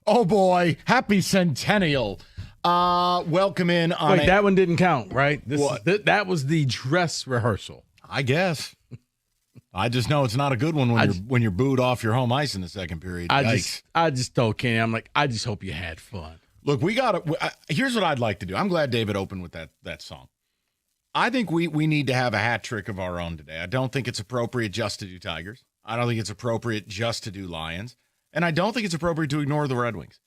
Oh, boy. Happy Centennial. Welcome in on Wait, that one didn't count, right? That was the dress rehearsal. I guess. I just know it's not a good one when you're booed off your home ice in the second period. I just told Kenny, I'm like, I just hope you had fun. Look, here's what I'd like to do. I'm glad David opened with that song. I think we need to have a hat trick of our own today. I don't think it's appropriate just to do Tigers. I don't think it's appropriate just to do Lions. And I don't think it's appropriate to ignore the Red Wings.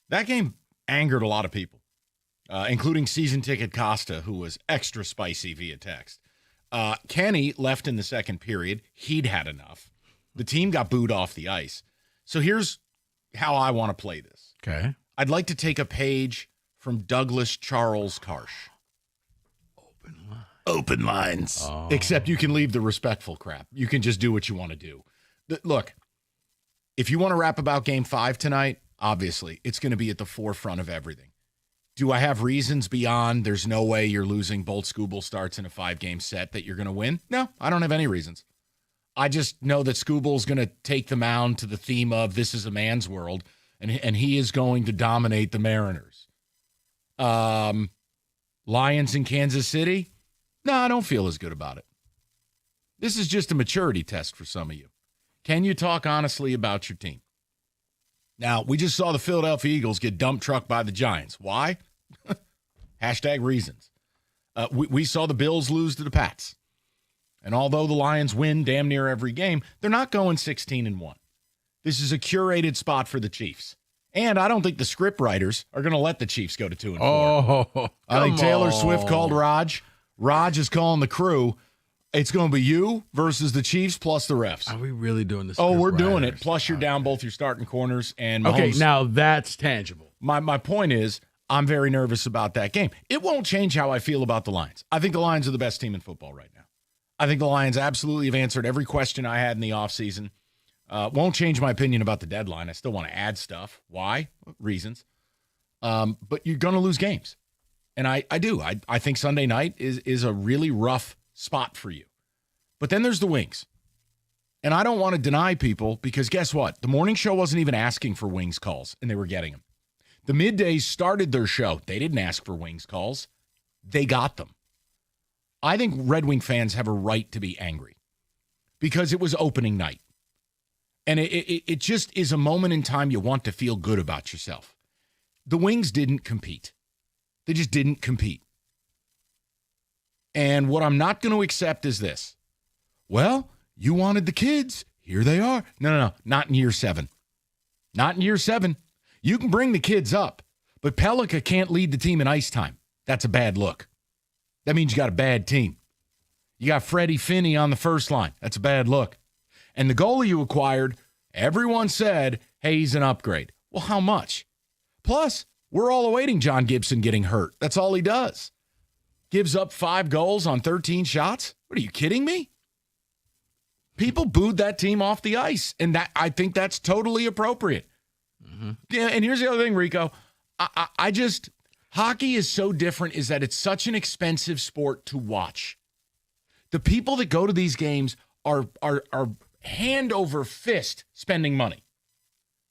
That game angered a lot of people, including season ticket Costa, who was extra spicy via text. Kenny left in the second period. He'd had enough. The team got booed off the ice. So here's how I want to play this. Okay. I'd like to take a page from Douglas Charles Karsh. Open lines. Oh. Except you can leave the respectful crap. You can just do what you want to do. Look, if you want to rap about Game 5 tonight, obviously, it's going to be at the forefront of everything. Do I have reasons beyond there's no way you're losing both Scooble starts in a 5-game set that you're going to win? No, I don't have any reasons. I just know that Scooble's going to take the mound to the theme of this is a man's world, and he is going to dominate the Mariners. Lions in Kansas City? No, I don't feel as good about it. This is just a maturity test for some of you. Can you talk honestly about your team? Now, we just saw the Philadelphia Eagles get dump trucked by the Giants. Why? Hashtag reasons. We saw the Bills lose to the Pats. And although the Lions win damn near every game, they're not going 16-1. This is a curated spot for the Chiefs. And I don't think the script writers are going to let the Chiefs go to 2-4. Oh, I think Taylor Swift called Raj. Raj is calling the crew. It's going to be you versus the Chiefs plus the refs. Are we really doing this? Oh, we're doing it. Plus, you're down both your starting corners. And Mahomes. Okay, now that's tangible. My point is, I'm very nervous about that game. It won't change how I feel about the Lions. I think the Lions are the best team in football right now. I think the Lions absolutely have answered every question I had in the offseason. Won't change my opinion about the deadline. I still want to add stuff. Why? Reasons. But you're going to lose games. And I do. I think Sunday night is a really rough spot for you. But then there's the Wings. And I don't want to deny people because guess what? The morning show wasn't even asking for Wings calls, and they were getting them. The middays started their show. They didn't ask for Wings calls. They got them. I think Red Wing fans have a right to be angry because it was opening night. And it just is a moment in time you want to feel good about yourself. The Wings didn't compete. They just didn't compete. And what I'm not going to accept is this. Well, you wanted the kids. Here they are. No. Not in year 7. Not in year 7. You can bring the kids up, but Pelika can't lead the team in ice time. That's a bad look. That means you got a bad team. You got Freddie Finney on the first line. That's a bad look. And the goalie you acquired, everyone said, hey, he's an upgrade. Well, how much? Plus, we're all awaiting John Gibson getting hurt. That's all he does. Gives up 5 goals on 13 shots? What, are you kidding me? People booed that team off the ice, and I think that's totally appropriate. Mm-hmm. Yeah, and here's the other thing, Rico. I just, hockey is so different is that it's such an expensive sport to watch. The people that go to these games are hand over fist spending money.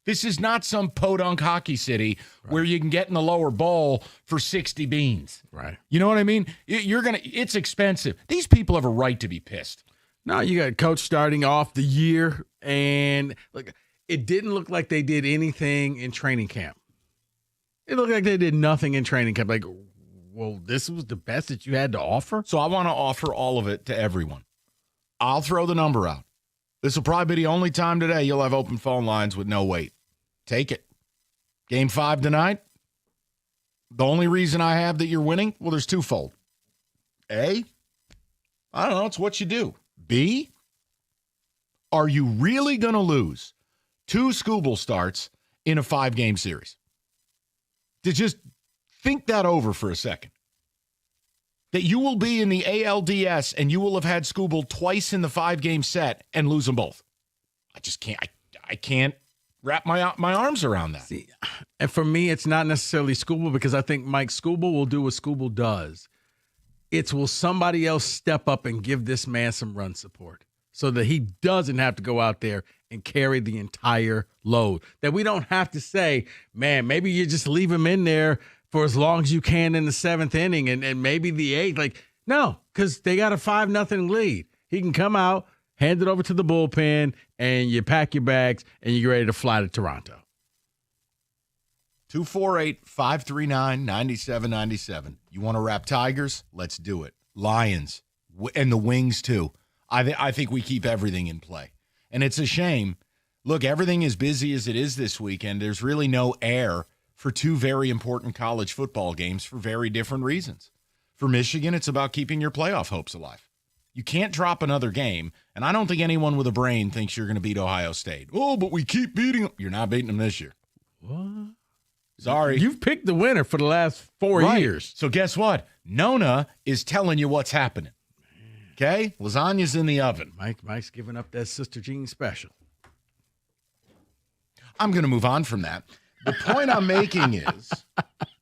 This is not some podunk hockey city where you can get in the lower bowl for 60 beans. Right. You know what I mean? It's expensive. These people have a right to be pissed. No, you got a coach starting off the year, and look, it didn't look like they did anything in training camp. It looked like they did nothing in training camp. Like, well, this was the best that you had to offer? So I want to offer all of it to everyone. I'll throw the number out. This will probably be the only time today you'll have open phone lines with no wait. Take it. Game 5 tonight. The only reason I have that you're winning, well, there's twofold. A, I don't know, it's what you do. B, are you really going to lose 2 Scooble starts in a 5-game series? To just think that over for a second. That you will be in the ALDS and you will have had Scooble twice in the 5-game set and lose them both. I just can't. I can't wrap my arms around that. See, and for me, it's not necessarily Scooble because I think Mike Scooble will do what Scooble does. It's will somebody else step up and give this man some run support so that he doesn't have to go out there and carry the entire load. That we don't have to say, man, maybe you just leave him in there for as long as you can in the 7th inning and maybe the 8th. Like, no, because they got a 5-0 lead. He can come out, hand it over to the bullpen, and you pack your bags and you're ready to fly to Toronto. 248-539-9797. You want to wrap Tigers? Let's do it. Lions and the Wings too. I think we keep everything in play. And it's a shame. Look, everything as busy as it is this weekend, there's really no air for two very important college football games for very different reasons. For Michigan, it's about keeping your playoff hopes alive. You can't drop another game, and I don't think anyone with a brain thinks you're going to beat Ohio State. Oh, but we keep beating them. You're not beating them this year. What? Sorry. You've picked the winner for the last 4 years. So guess what? Nona is telling you what's happening. Okay? Lasagna's in the oven. Mike's giving up that Sister Jean special. I'm going to move on from that. The point I'm making is,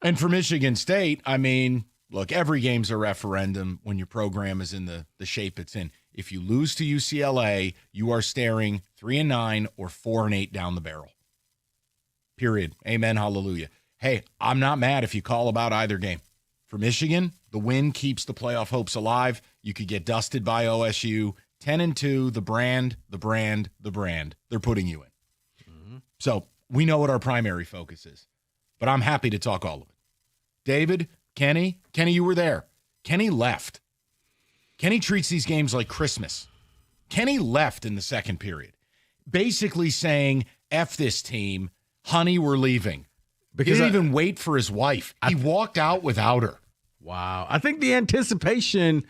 and for Michigan State, I mean, look, every game's a referendum when your program is in the shape it's in. If you lose to UCLA, you are staring 3-9 or 4-8 down the barrel. Period. Amen. Hallelujah. Hey, I'm not mad if you call about either game. For Michigan, the win keeps the playoff hopes alive. You could get dusted by OSU. 10-2, the brand. They're putting you in. Mm-hmm. So we know what our primary focus is, but I'm happy to talk all of it. David, Kenny, you were there. Kenny left. Kenny treats these games like Christmas. Kenny left in the second period, basically saying, F this team. Honey, we're leaving. Because he didn't even wait for his wife. He walked out without her. Wow. I think the anticipation.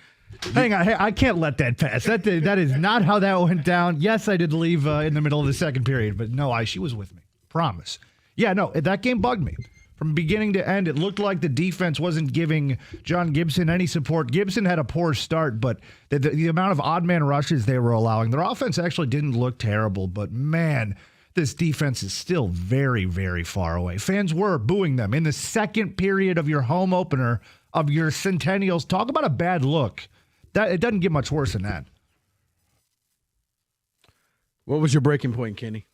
Hang on. Hey, I can't let that pass. That is not how that went down. Yes, I did leave in the middle of the second period, but no, she was with me. Promise. Yeah, no, that game bugged me. From beginning to end, it looked like the defense wasn't giving John Gibson any support. Gibson had a poor start, but the amount of odd man rushes they were allowing, their offense actually didn't look terrible, but man, this defense is still very, very far away. Fans were booing them in the second period of your home opener of your Centennials. Talk about a bad look. It doesn't get much worse than that. What was your breaking point, Kenny?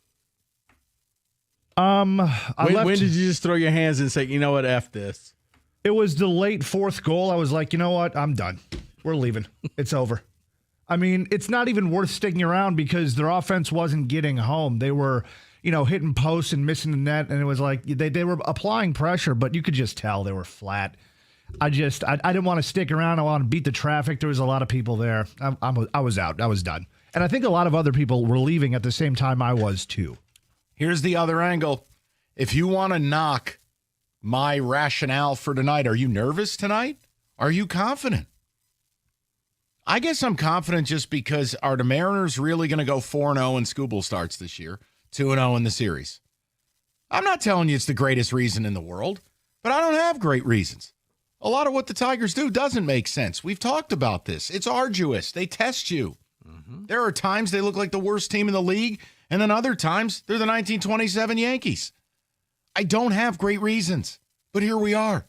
When did you just throw your hands and say, you know what, F this? It was the late fourth goal. I was like, you know what? I'm done. We're leaving. It's over. I mean, it's not even worth sticking around because their offense wasn't getting home. They were, hitting posts and missing the net, and it was like they were applying pressure, but you could just tell they were flat. I didn't want to stick around. I want to beat the traffic. There was a lot of people there. I was out. I was done. And I think a lot of other people were leaving at the same time I was too. Here's the other angle. If you want to knock my rationale for tonight, are you nervous tonight? Are you confident? I guess I'm confident just because are the Mariners really going to go 4-0 in Scooble starts this year, 2-0 in the series? I'm not telling you it's the greatest reason in the world, but I don't have great reasons. A lot of what the Tigers do doesn't make sense. We've talked about this. It's arduous. They test you. Mm-hmm. There are times they look like the worst team in the league, and then other times they're the 1927 Yankees. I don't have great reasons, but here we are.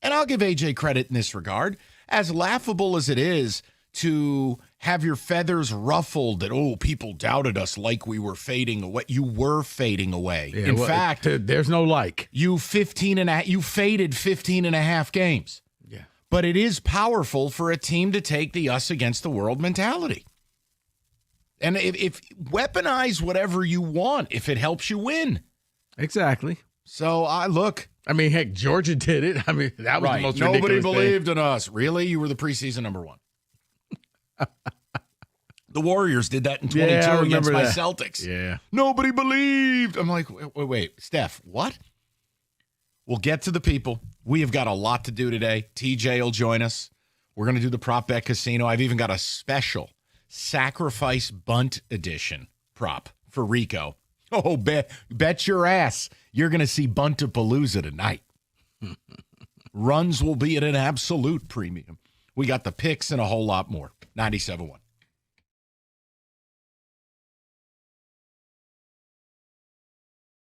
And I'll give AJ credit in this regard. As laughable as it is to have your feathers ruffled that, people doubted us like we were fading away. You were fading away. Yeah, in fact, there's no like. You faded 15 and a half games. Yeah. But it is powerful for a team to take the us against the world mentality. And if weaponize whatever you want if it helps you win. Exactly. So heck, Georgia did it. That was the most ridiculous Nobody believed thing. in us. Really? You were the preseason number one. The Warriors did that in 22 against my Celtics. Yeah. Nobody believed. I'm like, wait, Steph, what? We'll get to the people. We have got a lot to do today. TJ will join us. We're going to do the prop bet casino. I've even got a special sacrifice bunt edition prop for Rico. Oh, bet your ass you're going to see Buntapalooza tonight. Runs will be at an absolute premium. We got the picks and a whole lot more. 97.1.